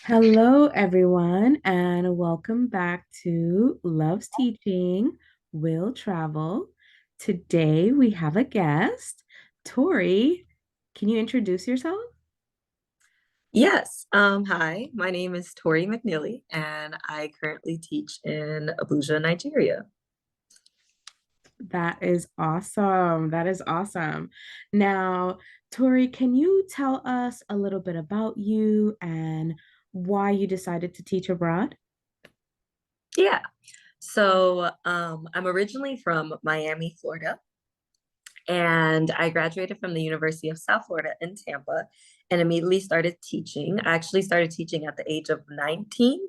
Hello, everyone, and welcome back to Love's Teaching Will Travel. Today we have a guest. Tori, can you introduce yourself? Yes. Hi, my name is Tori McNealy, and I currently teach in Abuja, Nigeria. That is awesome. That is awesome. Now, Tori, can you tell us a little bit about you and why you decided to teach abroad? Yeah. I'm originally from Miami, Florida, and I graduated from the University of South Florida in Tampa and immediately started teaching. I actually started teaching at the age of 19.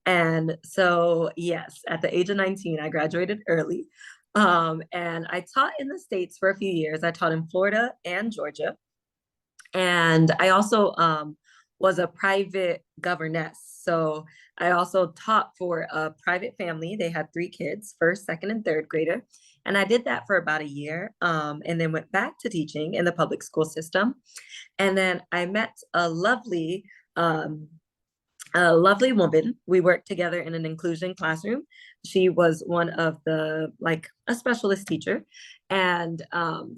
And so, yes, at the age of 19, I graduated early. And I taught in the States for a few years. I taught in Florida and Georgia. And I also was a private governess. So I also taught for a private family. They had three kids, first, second, and third grader. And I did that for about a year and then went back to teaching in the public school system. And then I met um, a lovely woman. We worked together in an inclusion classroom. She was one of like a specialist teacher. And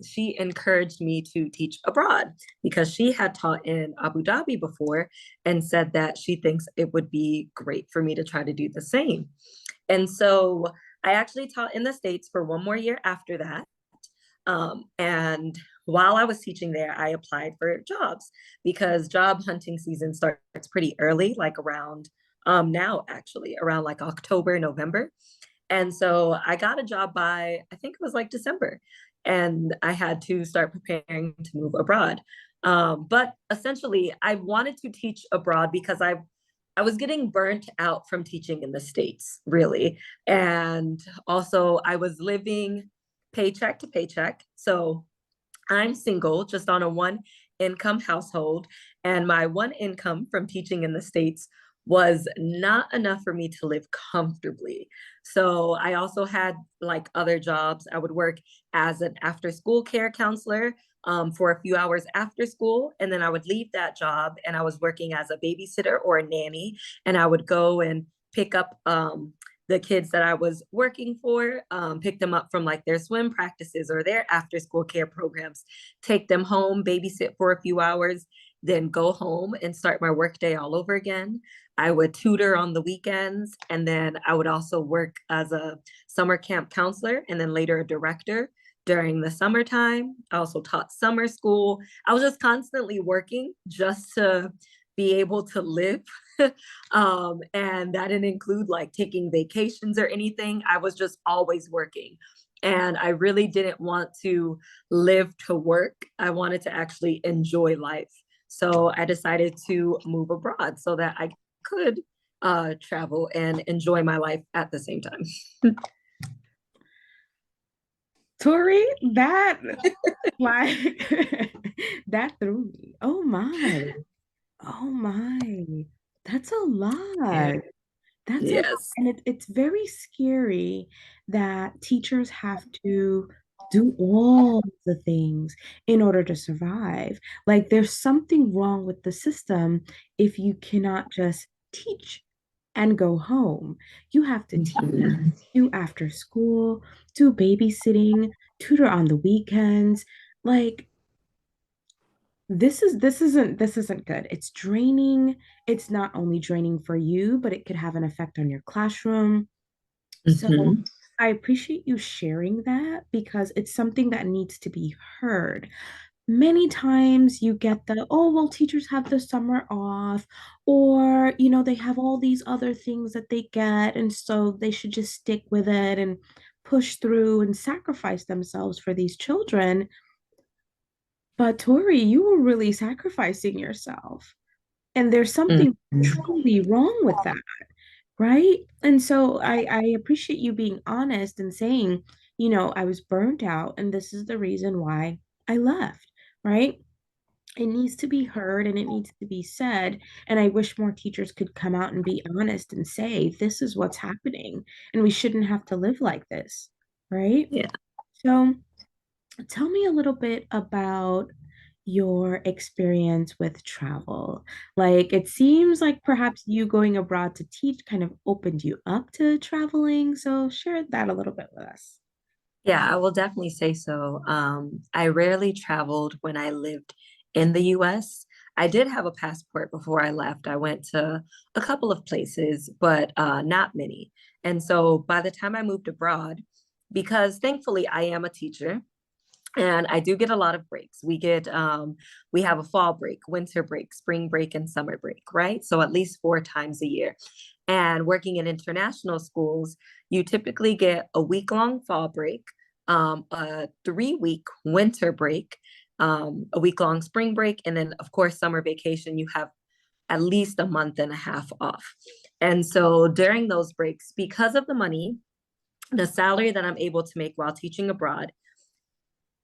she encouraged me to teach abroad because she had taught in Abu Dhabi before and said that she thinks it would be great for me to try to do the same. And so I actually taught in the States for one more year after that. And while I was teaching there, I applied for jobs because job hunting season starts pretty early, like around now, actually, around like October, November. And so I got a job by, I think it was like December, and I had to start preparing to move abroad. But essentially, I wanted to teach abroad because I was getting burnt out from teaching in the States, really. And also, I was living paycheck to paycheck. So I'm single, just on a one income household. And my one income from teaching in the States was not enough for me to live comfortably. So I also had like other jobs. I would work as an after school care counselor for a few hours after school. And then I would leave that job and I was working as a babysitter or a nanny. And I would go and pick up the kids that I was working for, pick them up from like their swim practices or their after school care programs, take them home, babysit for a few hours, then go home and start my workday all over again. I would tutor on the weekends, and then I would also work as a summer camp counselor and then later a director during the summertime. I also taught summer school. I was just constantly working just to be able to live. And that didn't include like taking vacations or anything. I was just always working. And I really didn't want to live to work. I wanted to actually enjoy life. So I decided to move abroad so that I could travel and enjoy my life at the same time. Tori, that like that threw me. Oh my. Oh my, that's a Yeah. lot. That's a lot. Yes. And it's very scary that teachers have to do all the things in order to survive. Like there's something wrong with the system if you cannot just teach and go home. You have to teach, Mhm. do after school, do babysitting, tutor on the weekends. Like this isn't good. It's draining. It's not only draining for you, but it could have an effect on your classroom. So Mhm. I appreciate you sharing that because it's something that needs to be heard. Many times you get the, oh, well, teachers have the summer off, or, they have all these other things that they get, and so they should just stick with it and push through and sacrifice themselves for these children. But Tori, you were really sacrificing yourself. And there's something Mhm. truly wrong with that, right? And so I appreciate you being honest and saying, I was burnt out and this is the reason why I left, right? It needs to be heard and it needs to be said. And I wish more teachers could come out and be honest and say, this is what's happening, and we shouldn't have to live like this, right? Yeah. So tell me a little bit about your experience with travel? Like, it seems like perhaps you going abroad to teach kind of opened you up to traveling. So, share that a little bit with us. Yeah, I will definitely say so. I rarely traveled when I lived in the US. I did have a passport before I left. I went to a couple of places, but not many. And so by the time I moved abroad, because thankfully I am a teacher, and I do get a lot of breaks. We have a fall break, winter break, spring break, and summer break, right? So at least 4 times a year. And working in international schools, you typically get a week-long fall break, a 3-week winter break, a week-long spring break, and then of course summer vacation. You have at least a month and a half off. And so during those breaks, because of the money, the salary that I'm able to make while teaching abroad,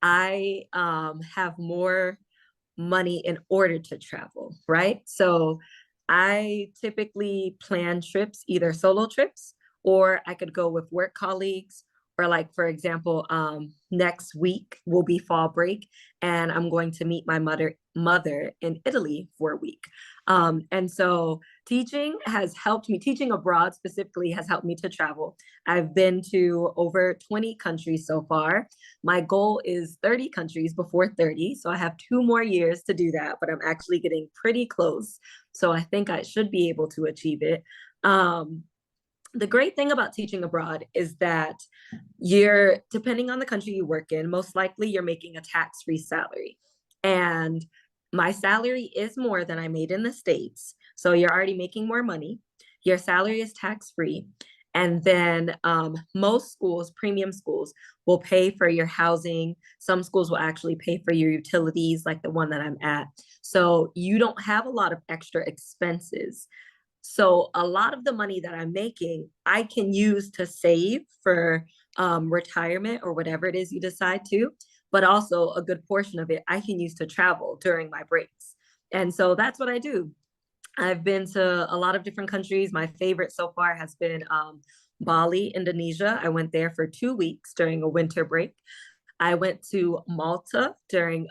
I have more money in order to travel, right? So I typically plan trips, either solo trips, or I could go with work colleagues. Or like, for example, next week will be fall break, and I'm going to meet my mother in Italy for a week. And so teaching abroad specifically has helped me to travel. I've been to over 20 countries so far. My goal is 30 countries before 30. So I have 2 more years to do that, but I'm actually getting pretty close. So I think I should be able to achieve it. The great thing about teaching abroad is that depending on the country you work in, most likely you're making a tax-free salary. And my salary is more than I made in the States. So you're already making more money. Your salary is tax-free. And then most schools, premium schools, will pay for your housing. Some schools will actually pay for your utilities, like the one that I'm at. So you don't have a lot of extra expenses. So a lot of the money that I'm making, I can use to save for retirement or whatever it is you decide to. But also a good portion of it I can use to travel during my breaks. And so that's what I do. I've been to a lot of different countries. My favorite so far has been Bali, Indonesia. I went there for 2 weeks during a winter break. I went to Malta during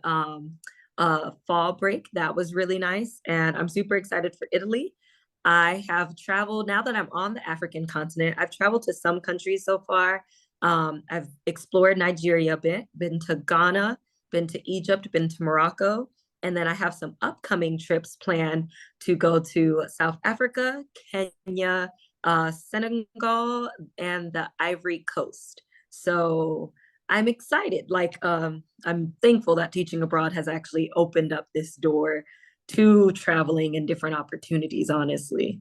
fall break. That was really nice. And I'm super excited for Italy. I have traveled, now that I'm on the African continent, I've traveled to some countries so far. I've explored Nigeria a bit, been to Ghana, been to Egypt, been to Morocco. And then I have some upcoming trips planned to go to South Africa, Kenya, Senegal, and the Ivory Coast. So I'm excited. I'm thankful that teaching abroad has actually opened up this door to traveling and different opportunities, honestly.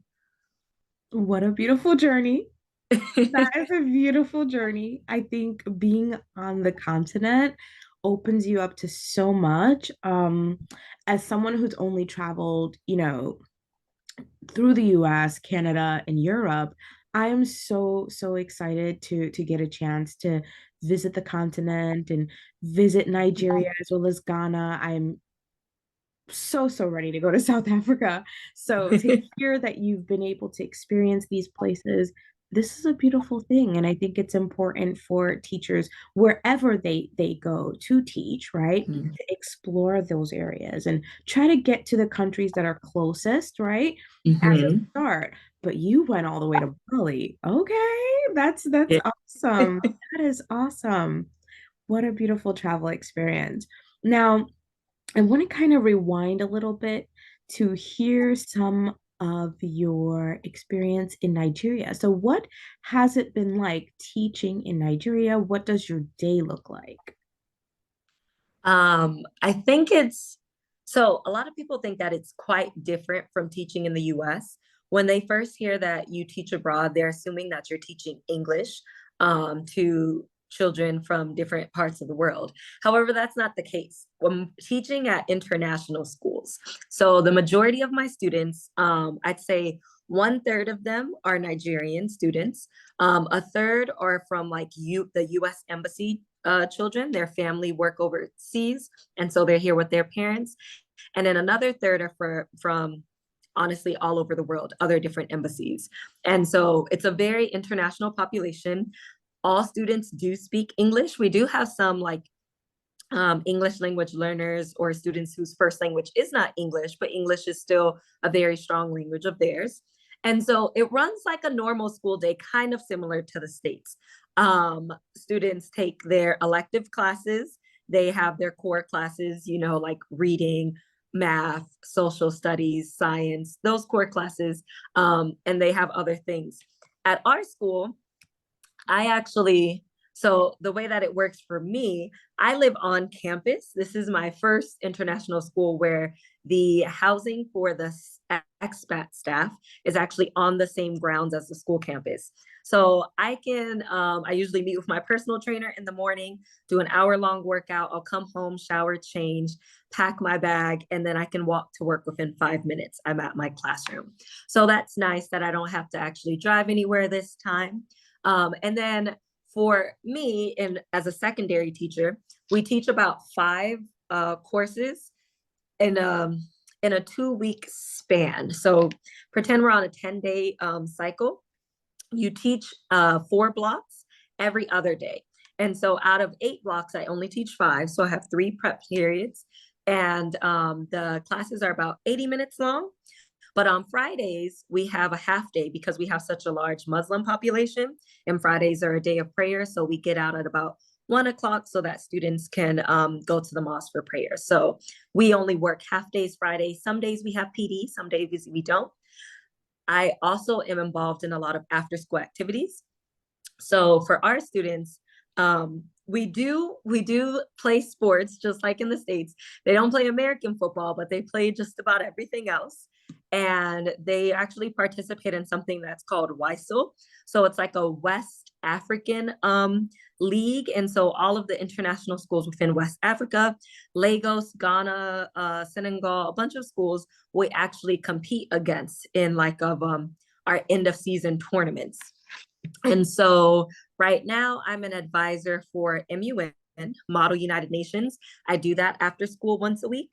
What a beautiful journey. That is a beautiful journey. I think being on the continent opens you up to so much. As someone who's only traveled, through the US, Canada, and Europe, I am so excited to get a chance to visit the continent and visit Nigeria as well as Ghana. I'm so ready to go to South Africa. So to hear that you've been able to experience these places, this is a beautiful thing. And I think it's important for teachers wherever they go to teach, right? To explore those areas and try to get to the countries that are closest, right? As a Mm-hmm. start. But you went all the way to Bali. Okay, that's Yeah. awesome. That is awesome. What a beautiful travel experience. Now, I want to kind of rewind a little bit to hear some of your experience in Nigeria. So, what has it been like teaching in Nigeria? What does your day look like? I think it's so a lot of people think that it's quite different from teaching in the US. When they first hear that you teach abroad, they're assuming that you're teaching English to children from different parts of the world. However, that's not the case. I'm teaching at international schools. So the majority of my students, I'd say 1/3 of them are Nigerian students. A third are from the US Embassy children. Their family work overseas, and so they're here with their parents. And then another third are from honestly all over the world, other different embassies. And so it's a very international population. All students do speak English. We do have some English language learners or students whose first language is not English, but English is still a very strong language of theirs. And so it runs like a normal school day, kind of similar to the States. Students take their elective classes, they have their core classes, you know, like reading, math, social studies, science, those core classes, and they have other things. At our school, I actually, so the way that it works for me, I live on campus. This is my first international school where the housing for the expat staff is actually on the same grounds as the school campus. So I usually meet with my personal trainer in the morning, do an hour-long workout. I'll come home, shower, change, pack my bag, and then I can walk to work within 5 minutes. I'm at my classroom. So that's nice that I don't have to actually drive anywhere this time. And then for me, and as a secondary teacher, we teach about five courses in a 2 week span. So pretend we're on a 10-day cycle. You teach 4 blocks every other day. And so out of 8 blocks, I only teach five. So I have 3 prep periods. And the classes are about 80 minutes long. But on Fridays, we have a half day because we have such a large Muslim population. And Fridays are a day of prayer. So we get out at about 1 o'clock so that students can go to the mosque for prayer. So we only work half days Friday. Some days we have PD, some days we don't. I also am involved in a lot of after school activities. So for our students, we do play sports just like in the States. They don't play American football, but they play just about everything else. And they actually participate in something that's called WISL. So it's like a West African league. And so all of the international schools within West Africa, Lagos, Ghana, Senegal, a bunch of schools we actually compete against in like of our end of season tournaments. And so right now I'm an advisor for MUN, Model United Nations. I do that after school once a week.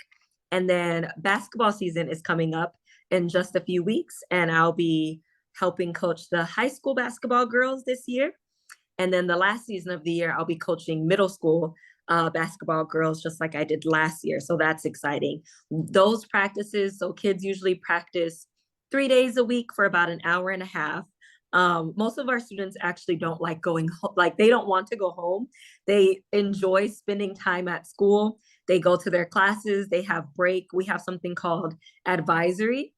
And then basketball season is coming up in just a few weeks, and I'll be helping coach the high school basketball girls this year. And then the last season of the year, I'll be coaching middle school basketball girls, just like I did last year. So that's exciting. Those practices, so kids usually practice 3 days a week for about an hour and a half. Most of our students actually don't like going home, like they don't want to go home. They enjoy spending time at school. They go to their classes, they have break. We have something called advisory.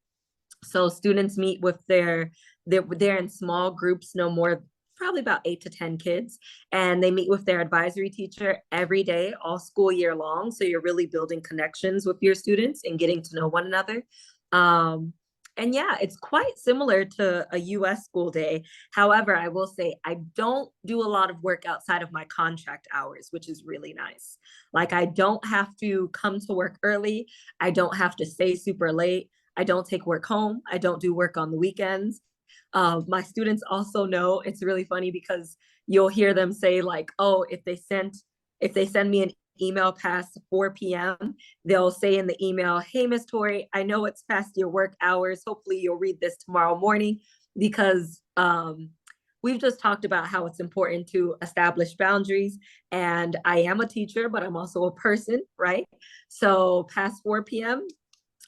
So students meet with they're in small groups, no more, probably about 8 to 10 kids, and they meet with their advisory teacher every day, all school year long. So you're really building connections with your students and getting to know one another. Um, and yeah, it's quite similar to a US school day. However, I will say I don't do a lot of work outside of my contract hours, which is really nice. Like I don't have to come to work early. I don't have to stay super late. I don't take work home. I don't do work on the weekends. My students also know it's really funny because you'll hear them say like, "Oh, if they send me an email past 4 p.m., they'll say in the email, 'Hey, Miss Tori, I know it's past your work hours. Hopefully, you'll read this tomorrow morning,' because we've just talked about how it's important to establish boundaries. And I am a teacher, but I'm also a person, right? So past 4 p.m.,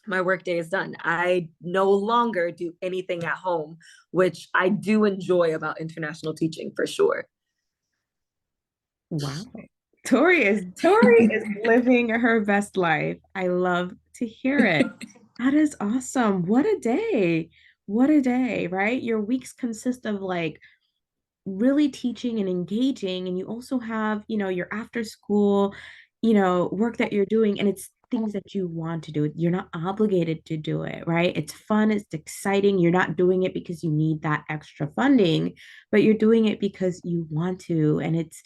my workday is done. I no longer do anything at home, which I do enjoy about international teaching for sure. Wow. Tori is living her best life. I love to hear it. That is awesome. What a day. What a day, right? Your weeks consist of like really teaching and engaging, and you also have, your after school, work that you're doing, and it's things that you want to do. You're not obligated to do it, right? It's fun, it's exciting. You're not doing it because you need that extra funding, but you're doing it because you want to, and it's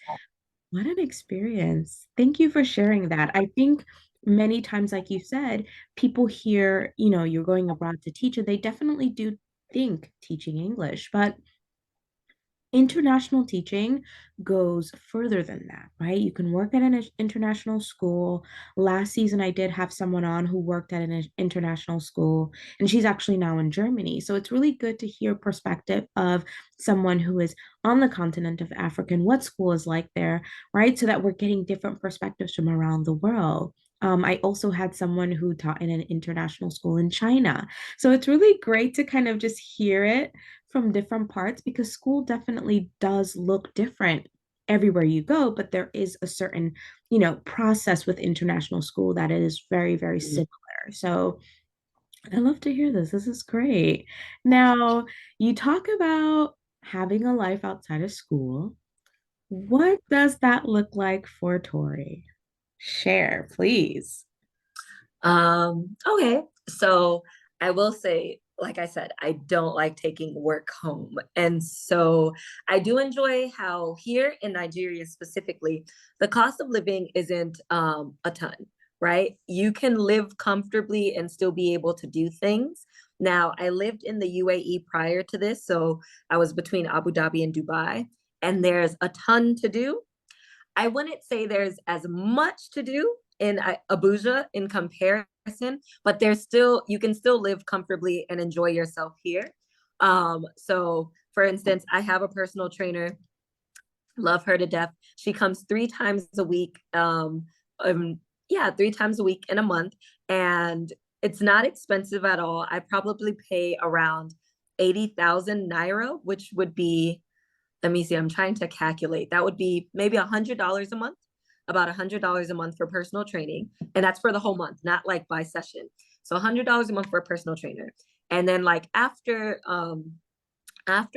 what an experience. Thank you for sharing that. I think many times, like you said, people hear, you're going abroad to teach, and they definitely do think teaching English, but International teaching goes further than that, right? You can work at an international school. Last season, I did have someone on who worked at an international school, and she's actually now in Germany. So it's really good to hear perspective of someone who is on the continent of Africa and what school is like there, right? So that we're getting different perspectives from around the world. I also had someone who taught in an international school in China. So it's really great to kind of just hear it from different parts because school definitely does look different everywhere you go, but there is a certain, process with international school that is very, very similar. So I love to hear this. This is great. Now, you talk about having a life outside of school. What does that look like for Tori? Share, please. Okay. So I will say, like I said, I don't like taking work home. And so I do enjoy how here in Nigeria specifically, the cost of living isn't a ton, right? You can live comfortably and still be able to do things. Now, I lived in the UAE prior to this, so I was between Abu Dhabi and Dubai, and there's a ton to do. I wouldn't say there's as much to do in Abuja in comparison, but there's still you can still live comfortably and enjoy yourself here. So for instance, I have a personal trainer, love her to death. She comes 3 times a week. Yeah, 3 times a week in a month, and it's not expensive at all. I probably pay around 80,000 naira, which would be, let me see, I'm trying to calculate. That would be maybe $100 a month, about $100 a month for personal training. And that's for the whole month, not like by session. So $100 a month for a personal trainer. And then like after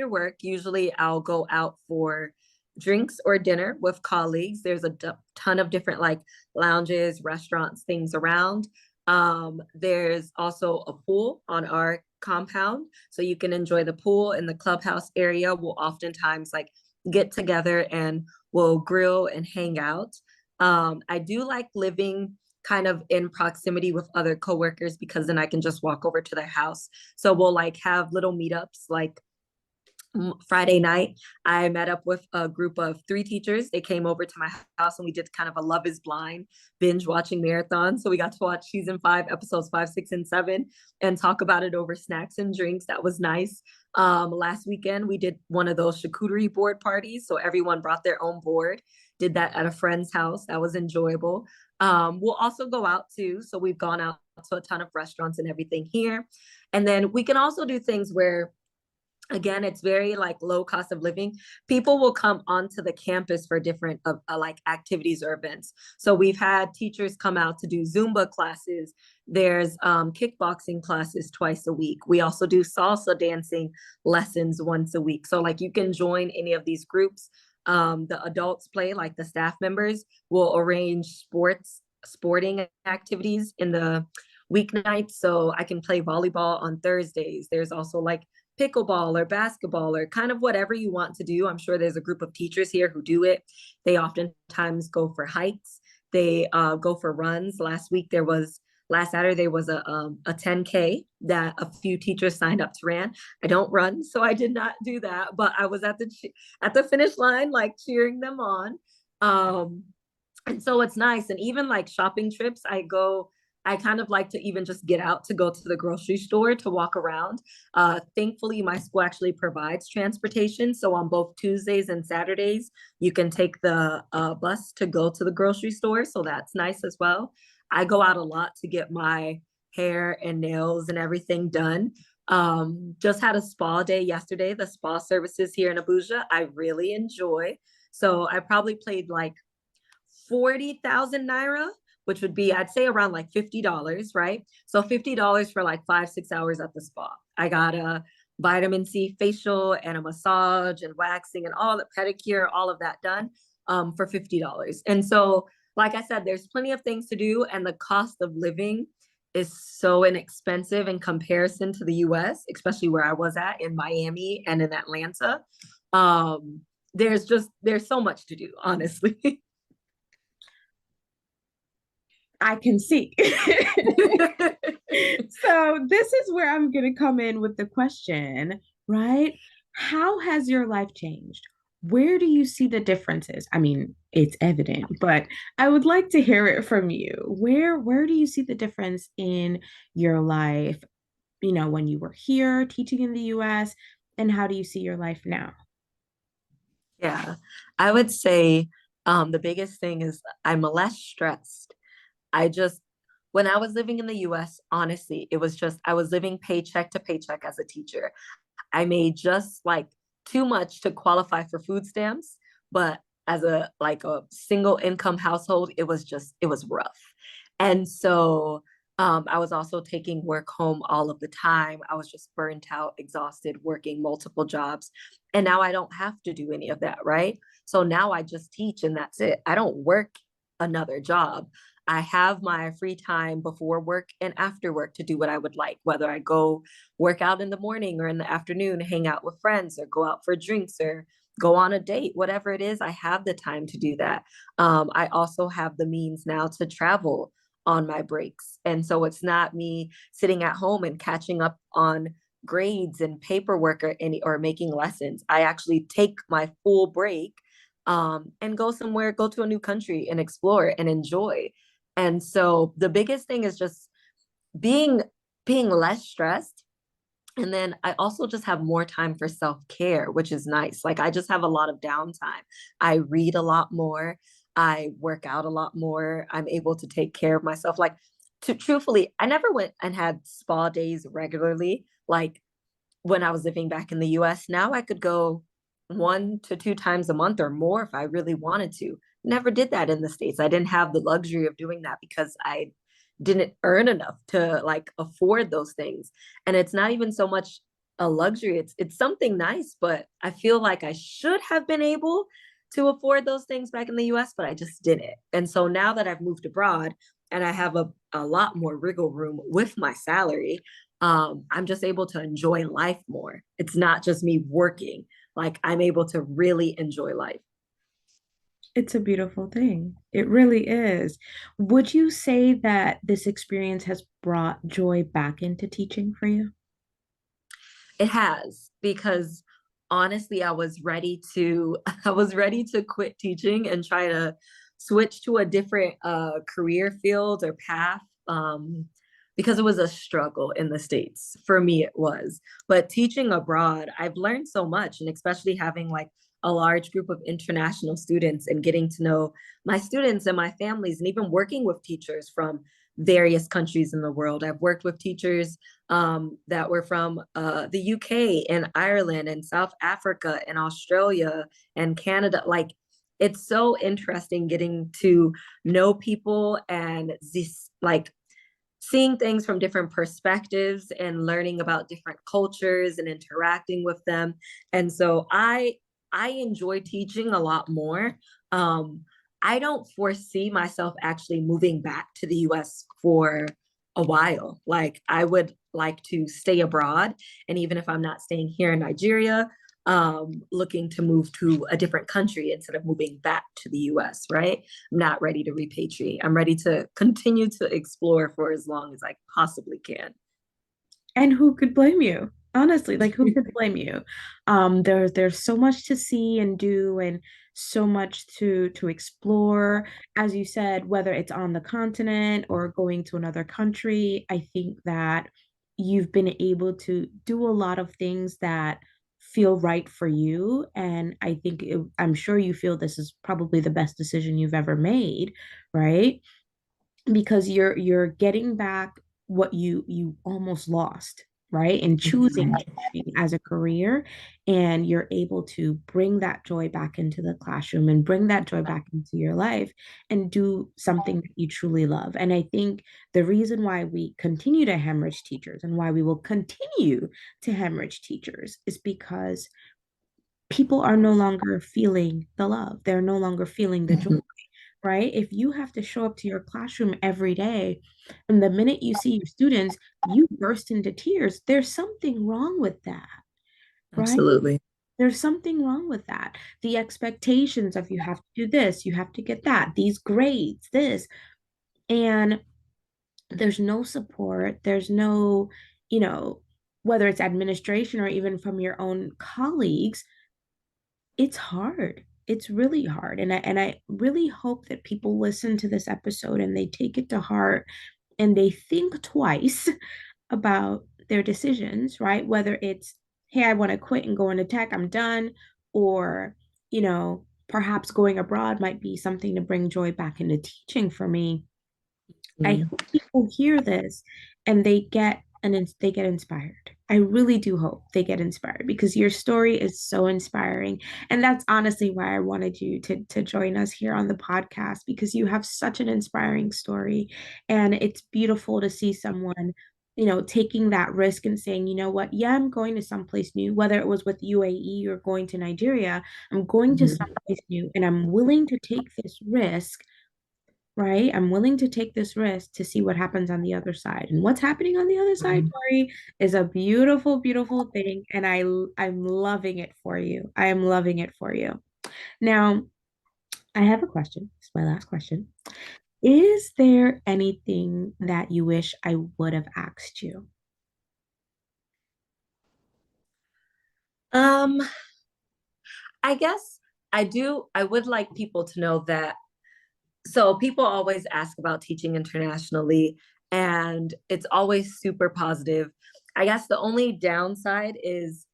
work, usually I'll go out for drinks or dinner with colleagues. There's a ton of different like lounges, restaurants, things around. There's also a pool on our compound, so you can enjoy the pool in the clubhouse area. We'll oftentimes like get together and we'll grill and hang out. I do like living kind of in proximity with other coworkers because then I can just walk over to their house. So we'll like have little meetups like Friday night, I met up with a group of 3 teachers. They came over to my house and we did kind of a Love is Blind binge watching marathon. So we got to watch season 5, episodes 5, 6, and 7, and talk about it over snacks and drinks. That was nice. Last weekend, we did one of those charcuterie board parties. So everyone brought their own board, did that at a friend's house. That was enjoyable. We'll also go out too. So we've gone out to a ton of restaurants and everything here. And then we can also do things where, again, it's very like low cost of living. People will come onto the campus for different like activities or events. So we've had teachers come out to do Zumba classes. There's kickboxing classes twice a week. We also do salsa dancing lessons once a week. So like you can join any of these groups. The adults play, like the staff members will arrange sporting activities in the weeknights. So I can play volleyball on Thursdays. There's also like pickleball or basketball or kind of whatever you want to do. I'm sure there's a group of teachers here who do it. They oftentimes go for hikes. They go for runs. Last Saturday was a 10K that a few teachers signed up to run. I don't run, so I did not do that, but I was at the finish line, like cheering them on. And so it's nice. And even like shopping trips, I kind of like to even just get out to go to the grocery store to walk around. Thankfully, my school actually provides transportation. So on both Tuesdays and Saturdays, you can take the bus to go to the grocery store. So that's nice as well. I go out a lot to get my hair and nails and everything done. Just had a spa day yesterday. The spa services here in Abuja, I really enjoy. So I probably paid like 40,000 naira, which would be, I'd say, around like $50, right? So $50 for like 5, 6 hours at the spa. I got a vitamin C facial and a massage and waxing and all the pedicure, all of that done for $50. And so, like I said, there's plenty of things to do, and the cost of living is so inexpensive in comparison to the US, especially where I was at in Miami and in Atlanta. There's so much to do, honestly. I can see. So this is where I'm going to come in with the question, right? How has your life changed Where do you see the differences? I mean, it's evident, but I would like to hear it from you. Where do you see the difference in your life, when you were here teaching in the US, and how do you see your life now? Yeah, I would say the biggest thing is I'm less stressed. I just, when I was living in the US, honestly, it was just, I was living paycheck to paycheck as a teacher. I made just like too much to qualify for food stamps, but as a like a single income household, it was rough. And so I was also taking work home all of the time. I was just burnt out, exhausted, working multiple jobs. And now I don't have to do any of that, right? So now I just teach and that's it. I don't work another job. I have my free time before work and after work to do what I would like, whether I go work out in the morning or in the afternoon, hang out with friends or go out for drinks or go on a date, whatever it is, I have the time to do that. I also have the means now to travel on my breaks. And so it's not me sitting at home and catching up on grades and paperwork or making lessons. I actually take my full break and go somewhere, go to a new country and explore and enjoy. And so the biggest thing is just being being less stressed, and then I also just have more time for self-care, which is nice. Like I just have a lot of downtime. I read a lot more. I work out a lot more. I'm able to take care of myself. Like to truthfully, I never went and had spa days regularly. Like when I was living back in the US, now I could go 1 to 2 times a month or more if I really wanted to. Never did that in the States. I didn't have the luxury of doing that because I didn't earn enough to like afford those things. And it's not even so much a luxury. It's something nice, but I feel like I should have been able to afford those things back in the US, but I just didn't. And so now that I've moved abroad and I have a lot more wriggle room with my salary, I'm just able to enjoy life more. It's not just me working. Like I'm able to really enjoy life. It's a beautiful thing. It really is. Would you say that this experience has brought joy back into teaching for you? It has, because honestly, I was ready to I was ready to quit teaching and try to switch to a different career field or path. Because it was a struggle in the States. For me, it was. But teaching abroad, I've learned so much, and especially having like a large group of international students and getting to know my students and my families, and even working with teachers from various countries in the world. I've worked with teachers that were from the UK and Ireland and South Africa and Australia and Canada. Like it's so interesting getting to know people and this like seeing things from different perspectives and learning about different cultures and interacting with them. And so I enjoy teaching a lot more. Um, I don't foresee myself actually moving back to the US for a while. Like I would like to stay abroad. And even if I'm not staying here in Nigeria, looking to move to a different country instead of moving back to the US, right? I'm not ready to repatriate. I'm ready to continue to explore for as long as I possibly can. And who could blame you? Honestly, like who could blame you? There's so much to see and do and so much to explore. As you said, whether it's on the continent or going to another country, I think that you've been able to do a lot of things that feel right for you. And I'm sure you feel this is probably the best decision you've ever made, right? Because you're getting back what you almost lost, right, and choosing teaching as a career, and you're able to bring that joy back into the classroom and bring that joy back into your life and do something that you truly love. And I think the reason why we continue to hemorrhage teachers and why we will continue to hemorrhage teachers is because people are no longer feeling the love, they're no longer feeling the joy, right? If you have to show up to your classroom every day, and the minute you see your students, you burst into tears, there's something wrong with that, right? Absolutely. There's something wrong with that. The expectations of you have to do this, you have to get that, these grades, this, and there's no support, there's no, you know, whether it's administration or even from your own colleagues it's hard. It's really hard. And I really hope that people listen to this episode and they take it to heart and they think twice about their decisions, right? Whether it's, hey, I want to quit and go into tech, I'm done, or, perhaps going abroad might be something to bring joy back into teaching for me. I Mm. hope people hear this and they get inspired. I really do hope they get inspired because your story is so inspiring. And that's honestly why I wanted you to join us here on the podcast because you have such an inspiring story. And it's beautiful to see someone, taking that risk and saying, you know what, yeah, I'm going to someplace new, whether it was with UAE or going to Nigeria, I'm going to Mhm. someplace new and I'm willing to take this risk, right? I'm willing to take this risk to see what happens on the other side. And what's happening on the other side, Mhm. Tori, is a beautiful, beautiful thing. And I'm loving it for you. I am loving it for you. Now, I have a question. It's my last question. Is there anything that you wish I would have asked you? Um, I guess I would like people to know that. So people always ask about teaching internationally, and it's always super positive. I guess the only downside is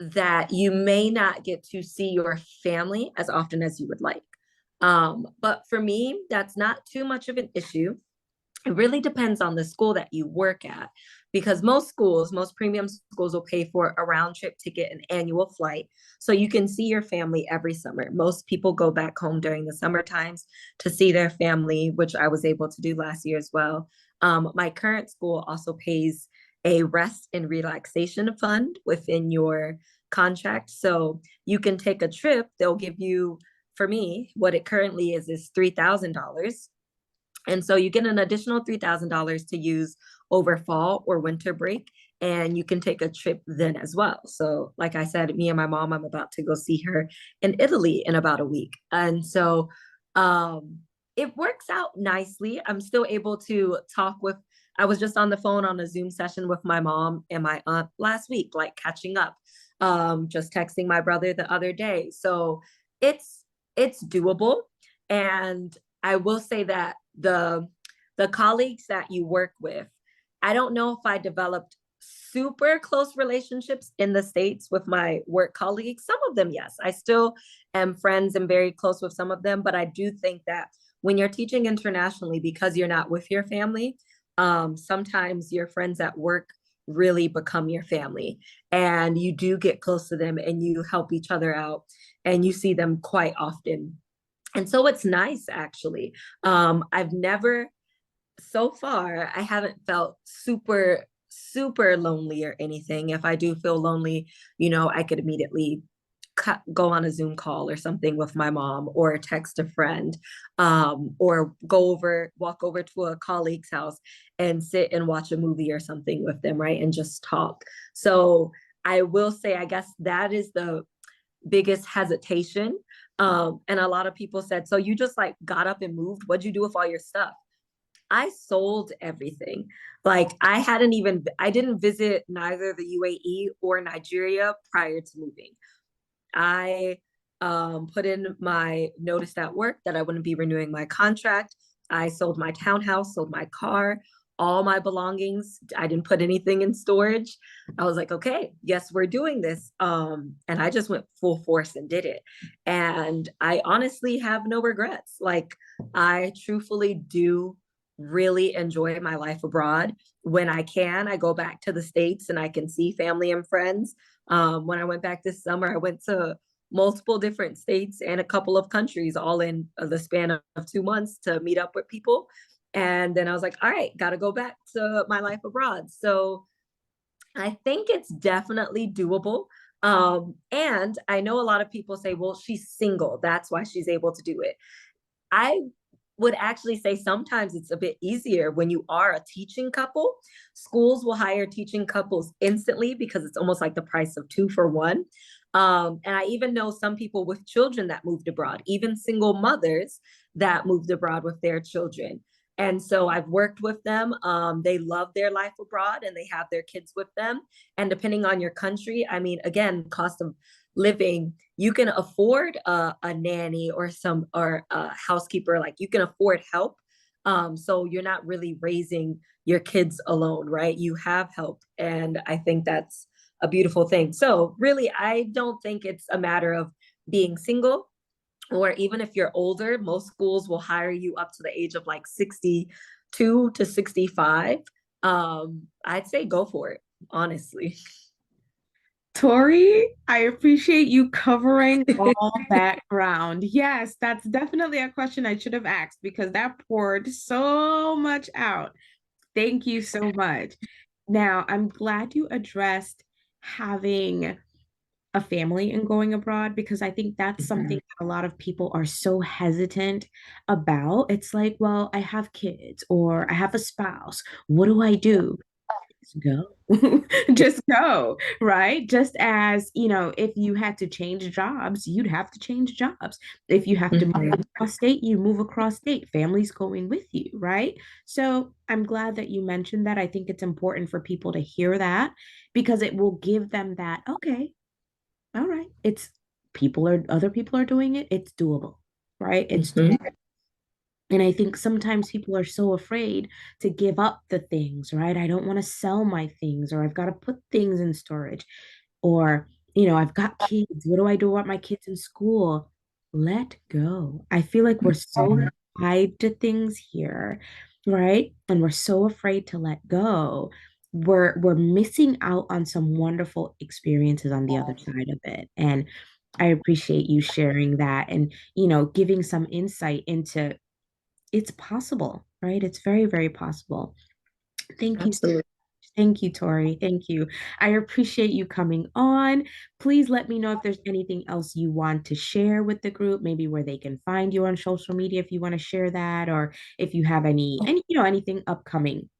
that you may not get to see your family as often as you would like. But for me, that's not too much of an issue. It really depends on the school that you work at because most premium schools will pay for a round trip ticket and annual flight. So you can see your family every summer. Most people go back home during the summer times to see their family, which I was able to do last year as well. My current school also pays a rest and relaxation fund within your contract. So you can take a trip, they'll give you, for me, what it currently is $3,000, and so you get an additional $3,000 to use over fall or winter break. And you can take a trip then as well. So, like I said, me and my mom, I'm about to go see her in Italy in about a week. And so um, it works out nicely. I'm still able to talk with, I was just on the phone on a Zoom session with my mom and my aunt last week, like catching up, just texting my brother the other day. So it's, it's doable. And I will say that the colleagues that you work with, I don't know if I developed super close relationships in the States with my work colleagues. Some of them, yes. I still am friends and very close with some of them, but I do think that when you're teaching internationally, because you're not with your family, sometimes your friends at work really become your family and you do get close to them and you help each other out and you see them quite often, and so it's nice actually. I've never, so far, I haven't felt super lonely or anything. If I do feel lonely, I could immediately go on a Zoom call or something with my mom or text a friend, or walk over to a colleague's house and sit and watch a movie or something with them, right? And just talk. So I will say, I guess that is the biggest hesitation. And a lot of people said, so you just like got up and moved? What'd you do with all your stuff? I sold everything. Like I didn't visit neither the UAE or Nigeria prior to moving. I put in my notice at work that I wouldn't be renewing my contract. I sold my townhouse, sold my car, all my belongings. I didn't put anything in storage. I was like, okay, yes, we're doing this. And I just went full force and did it. And I honestly have no regrets. Like, I truthfully do really enjoy my life abroad. When I can, I go back to the States and I can see family and friends. When I went back this summer, I went to multiple different states and a couple of countries all in the span of 2 months to meet up with people. And then I was like, all right, got to go back to my life abroad. So I think it's definitely doable. And I know a lot of people say, well, she's single. That's why she's able to do it. I would actually say sometimes it's a bit easier when you are a teaching couple. Schools will hire teaching couples instantly because it's almost like the price of two for one. And I even know some people with children that moved abroad, even single mothers that moved abroad with their children. And so I've worked with them. They love their life abroad and they have their kids with them. And depending on your country, I mean, again, cost of living, you can afford a nanny or or a housekeeper, like you can afford help. So you're not really raising your kids alone, right? You have help. And I think that's a beautiful thing. So really, I don't think it's a matter of being single, or even if you're older, most schools will hire you up to the age of like 62 to 65. I'd say go for it, honestly. Tori, I appreciate you covering all that ground. Yes, that's definitely a question I should have asked because that poured so much out. Thank you so much. Now, I'm glad you addressed having a family and going abroad because I think that's something Mhm. that a lot of people are so hesitant about. It's like, well, I have kids or I have a spouse. What do I do? Just go. Just go, right? Just as, if you had to change jobs, you'd have to change jobs. If you have to move Mhm. across state, you move across state. Family's going with you, right? So I'm glad that you mentioned that. I think it's important for people to hear that because it will give them that, okay, all right, other people are doing it, it's doable, right? It's Mhm. and I think sometimes people are so afraid to give up the things, right? I don't want to sell my things, or I've got to put things in storage, or, I've got kids. What do I do about my kids in school? Let go. I feel like we're so tied to things here, right? And we're so afraid to let go. We're missing out on some wonderful experiences on the other side of it. And I appreciate you sharing that and, giving some insight into it's possible, right? It's very, very possible. Thank you. Absolutely. Thank you, Tori. Thank you. I appreciate you coming on. Please let me know if there's anything else you want to share with the group, maybe where they can find you on social media if you want to share that, or if you have anything upcoming.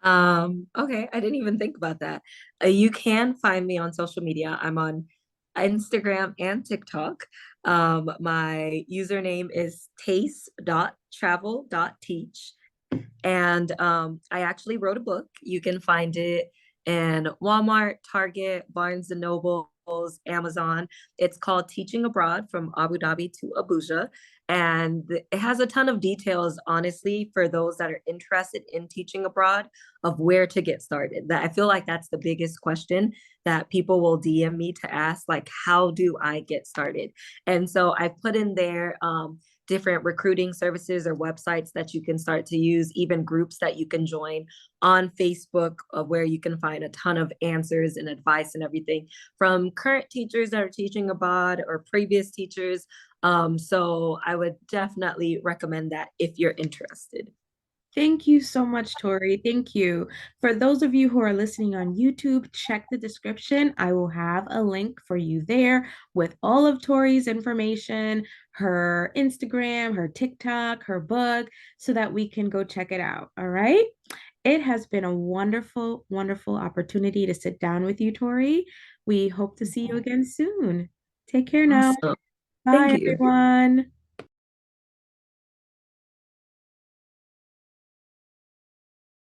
Okay, I didn't even think about that. You can find me on social media. I'm on Instagram and TikTok. My username is taste.travel.teach. And I actually wrote a book. You can find it in Walmart, Target, Barnes and Nobles, Amazon. It's called Teaching Abroad from Abu Dhabi to Abuja. And it has a ton of details, honestly, for those that are interested in teaching abroad of where to get started. That I feel like that's the biggest question that people will DM me to ask, like, how do I get started? And so I've put in there different recruiting services or websites that you can start to use, even groups that you can join on Facebook, where you can find a ton of answers and advice and everything from current teachers that are teaching abroad or previous teachers. So I would definitely recommend that if you're interested. Thank you so much, Tori. Thank you. For those of you who are listening on YouTube, check the description. I will have a link for you there with all of Tori's information, her Instagram, her TikTok, her book, so that we can go check it out. All right. It has been a wonderful, wonderful opportunity to sit down with you, Tori. We hope to see you again soon. Take care now. Awesome. Thank Bye, you. everyone.